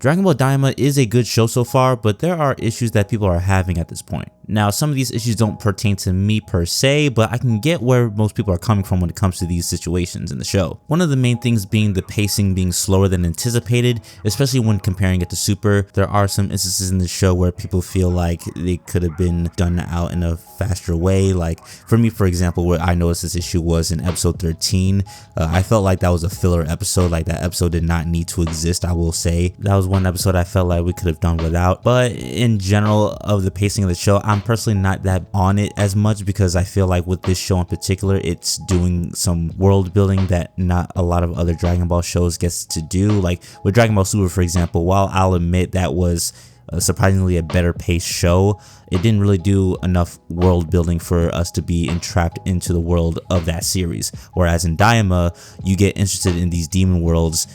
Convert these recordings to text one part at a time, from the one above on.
Dragon Ball Daima is a good show so far, but there are issues that people are having at this point. Now, some of these issues don't pertain to me per se, but I can get where most people are coming from when it comes to these situations in the show. One of the main things being the pacing being slower than anticipated, especially when comparing it to Super. There are some instances in the show where people feel like they could have been done out in a faster way. Like for me, for example, where I noticed this issue was in episode 13. I felt like that was a filler episode, like that episode did not need to exist, I will say. That was one episode I felt like we could have done without, but in general of the pacing of the show, I'm personally not that on it as much because I feel like with this show in particular, it's doing some world building that not a lot of other Dragon Ball shows gets to do. Like with Dragon Ball Super, for example, while I'll admit that was surprisingly a better paced show, it didn't really do enough world building for us to be entrapped into the world of that series. Whereas in Daima, you get interested in these demon worlds.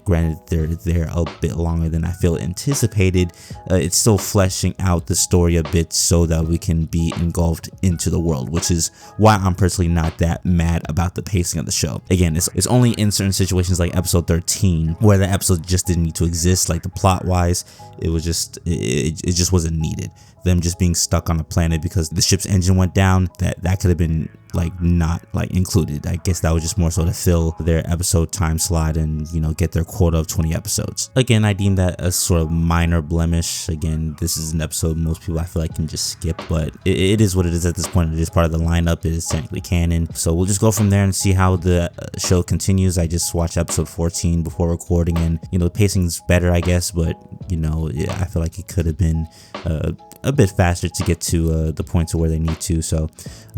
Granted, they're a bit longer than I feel anticipated. It's still fleshing out the story a bit so that we can be engulfed into the world, which is why I'm personally not that mad about the pacing of the show. Again, it's only in certain situations like episode 13 where the episode just didn't need to exist. Like the plot wise, it was just it just wasn't needed. Them just being stuck on a planet because the ship's engine went down, that could have been like not like included. I guess that was just more so to fill their episode time slot and, you know, get their quota of 20 episodes. Again, I deem that a sort of minor blemish. Again, this is an episode most people I feel like can just skip, but it is what it is at this point. It is part of the lineup. It is technically canon, so we'll just go from there and see how the show continues. I just watched episode 14 before recording, and you know, the pacing's better, I guess, but you know, I feel like it could have been a bit faster to get to the point to where they need to, so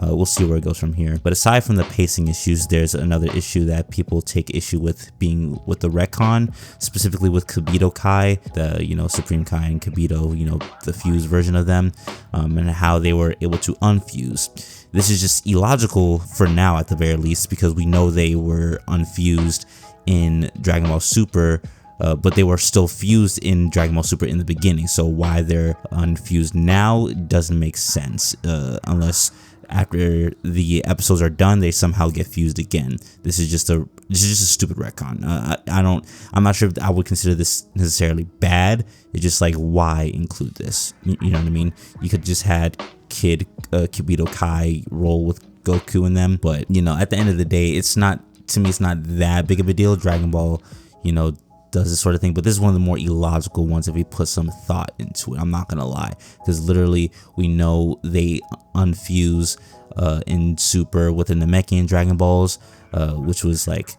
we'll see where it goes from here. But aside from the pacing issues, there's another issue that people take issue with, being with the retcon, specifically with Kibito Kai, the, you know, Supreme Kai and Kibito, you know, the fused version of them, and how they were able to unfuse. This is just illogical for now at the very least, because we know they were unfused in Dragon Ball Super, but they were still fused in Dragon Ball Super in the beginning, so why they're unfused now doesn't make sense, unless after the episodes are done they somehow get fused again. This is just a stupid retcon. I'm not sure if I would consider this necessarily bad. It's just like, why include this? You know what I mean? You could just had Kibito Kai roll with Goku in them, but you know, at the end of the day, it's not, to me, it's not that big of a deal. Dragon Ball, you know, does this sort of thing, but this is one of the more illogical ones if we put some thought into it. I'm not gonna lie, because literally we know they unfuse in Super with the Namekian Dragon Balls, which was like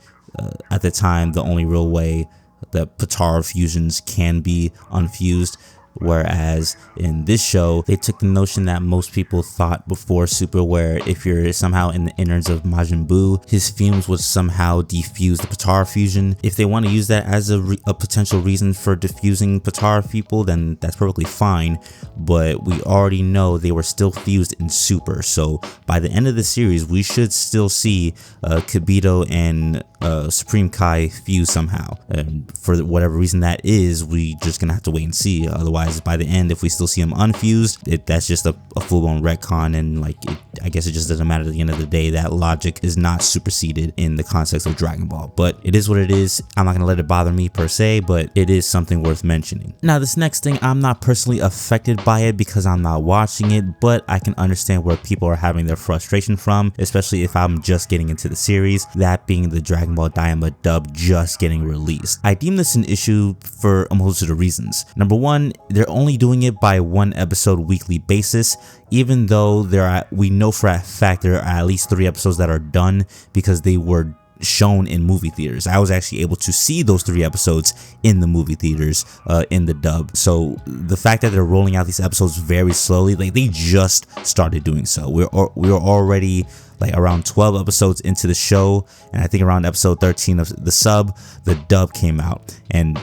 at the time the only real way that Potara fusions can be unfused. Whereas in this show, they took the notion that most people thought before Super, where if you're somehow in the innards of Majin Buu, his fumes would somehow defuse the Potara fusion. If they want to use that as a potential reason for diffusing Potara people, then that's perfectly fine. But we already know they were still fused in Super, so by the end of the series, we should still see Kibito and Supreme Kai fuse somehow. And for whatever reason that is, we just gonna have to wait and see. Otherwise, by the end, if we still see them unfused, that's just a full-blown retcon, and like I guess it just doesn't matter at the end of the day. That logic is not superseded in the context of Dragon Ball, but it is what it is. I'm not gonna let it bother me per se, but it is something worth mentioning. Now, this next thing, I'm not personally affected by it because I'm not watching it, but I can understand where people are having their frustration from, especially if I'm just getting into the series, that being the Dragon Ball Daima dub just getting released. I deem this an issue for a multitude of reasons. Number one, they're only doing it by one episode weekly basis, even though we know for a fact there are at least 3 episodes that are done because they were shown in movie theaters. I was actually able to see those 3 episodes in the movie theaters in the dub. So the fact that they're rolling out these episodes very slowly, like they just started doing so. We were already like around 12 episodes into the show, and I think around episode 13 of the sub, the dub came out, and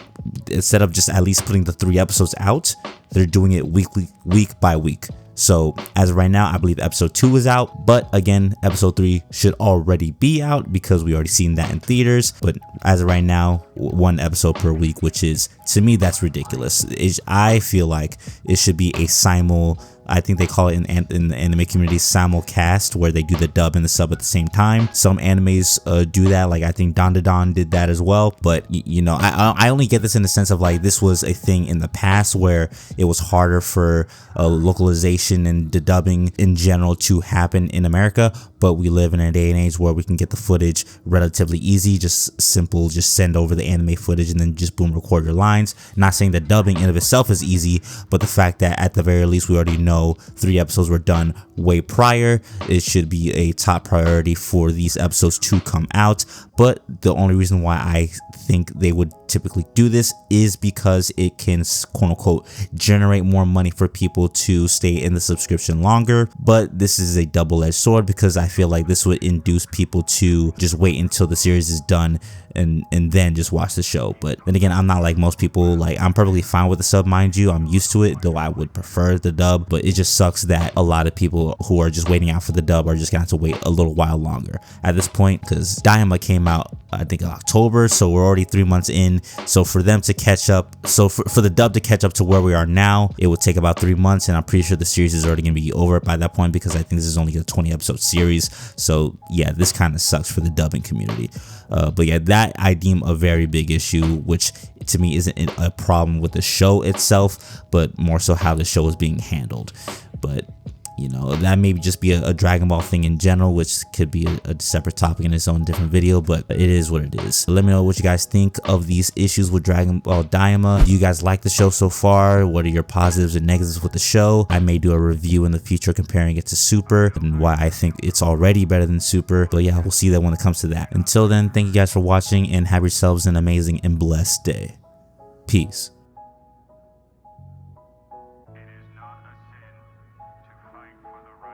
instead of just at least putting the 3 episodes out, they're doing it week by week. So as of right now, I believe episode 2 is out, but again, episode 3 should already be out because we already seen that in theaters. But as of right now, 1 episode per week, which is, to me, that's ridiculous. I feel like it should be a simul I think they call it in the anime community simulcast, where they do the dub and the sub at the same time. Some animes do that, like I think Dandadan did that as well. But you know, I only get this in the sense of like this was a thing in the past where it was harder for localization and the dubbing in general to happen in America. But we live in a day and age where we can get the footage relatively easy, just simple, just send over the anime footage and then just boom, record your lines. Not saying that dubbing in of itself is easy, but the fact that at the very least we already know 3 episodes were done way prior, it should be a top priority for these episodes to come out. But the only reason why I think they would typically do this is because it can quote unquote generate more money for people to stay in the subscription longer. But this is a double-edged sword, because I feel like this would induce people to just wait until the series is done and then just watch the show. But then again, I'm not like most people. Like, I'm perfectly fine with the sub, mind you. I'm used to it, though I would prefer the dub. But it just sucks that a lot of people who are just waiting out for the dub are just gonna have to wait a little while longer at this point, because Daima came out I think in October, so we're already 3 months in. So for them to catch up, so for the dub to catch up to where we are now, it would take about 3 months, and I'm pretty sure the series is already gonna be over by that point, because I think this is only a 20 episode series. So yeah, this kind of sucks for the dubbing community. But yeah, that I deem a very big issue, which to me isn't a problem with the show itself, but more so how the show is being handled. But you know, that may just be a Dragon Ball thing in general, which could be a separate topic in its own different video, but it is what it is. Let me know what you guys think of these issues with Dragon Ball Daima. Do you guys like the show so far? What are your positives and negatives with the show? I may do a review in the future comparing it to Super and why I think it's already better than Super. But yeah, we'll see that when it comes to that. Until then, thank you guys for watching and have yourselves an amazing and blessed day. Peace.